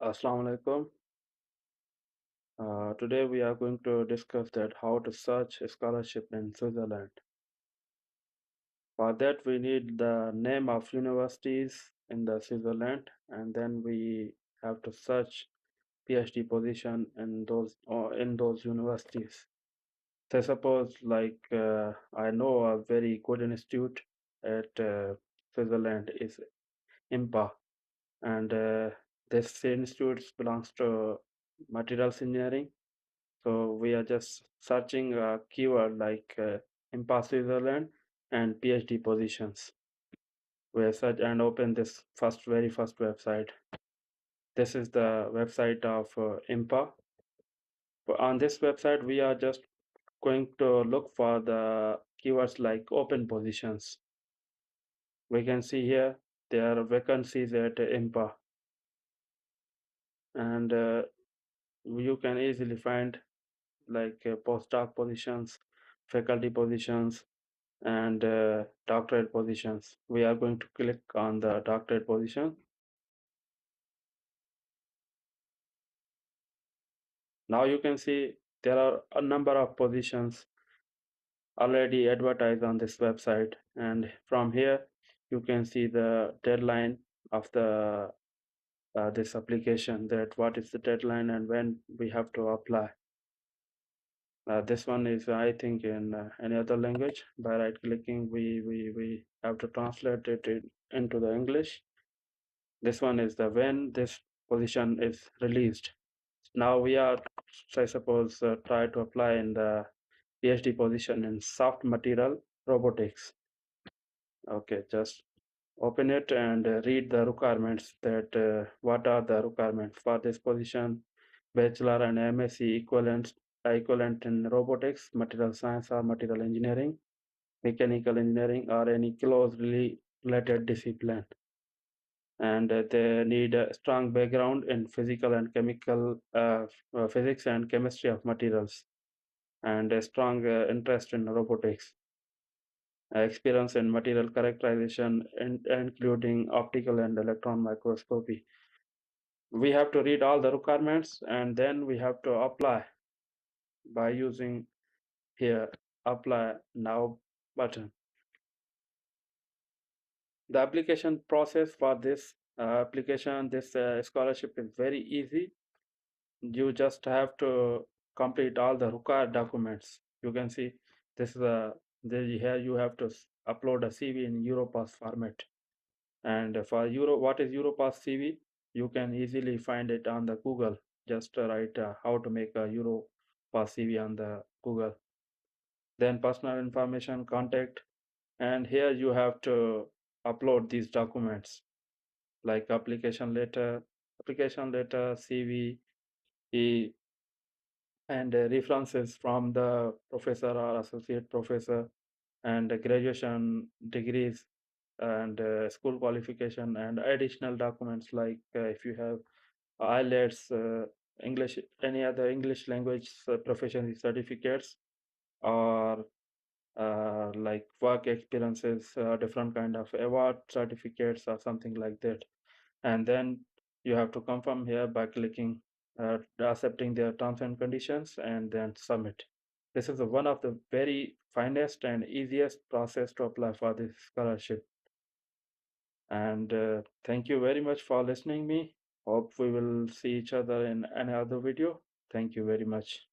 Assalamu alaikum. Today we are going to discuss that how to search a scholarship in Switzerland. For that we need the name of universities in the Switzerland, and then we have to search PhD position in those universities. So suppose I know a very good institute at Switzerland is IMPA, and this institute belongs to materials engineering. So we are just searching a keyword like IMPA Switzerland and PhD positions. We search and open this very first website. This is the website of IMPA. On this website, we are just going to look for the keywords like open positions. We can see here there are vacancies at IMPA, and you can easily find like postdoc positions, faculty positions, and doctorate positions. We are going to click on the doctorate position. Now you can see there are a number of positions already advertised on this website, and from here you can see the deadline of the this application, that what is the deadline and when we have to apply. This one is, I think, in any other language. By right clicking, we have to translate it into the English. This one is the when this position is released. Now we are, I suppose, try to apply in the PhD position in soft material robotics. Okay, just open it and read the requirements, that what are the requirements for this position. Bachelor and MSc equivalent in robotics, material science or material engineering, mechanical engineering, or any closely related discipline. And they need a strong background in physical and chemical physics and chemistry of materials, and a strong interest in robotics, experience in material characterization, including optical and electron microscopy. We have to read all the requirements, and then we have to apply by using here apply now button. The application process for this scholarship is very easy. You just have to complete all the required documents. You can see this is here you have to upload a CV in Europass format. And for what is Europass CV? You can easily find it on the Google. Just write how to make a Europass CV on the Google. Then personal information, contact, and here you have to upload these documents like application letter, CV, and references from the professor or associate professor, and graduation degrees, and school qualification, and additional documents like if you have IELTS, English, any other English language proficiency certificates, or like work experiences, different kind of award certificates or something like that. And then you have to confirm here by clicking accepting their terms and conditions, and then submit. This is one of the very finest and easiest process to apply for this scholarship. And thank you very much for listening me. Hope we will see each other in another video. Thank you very much.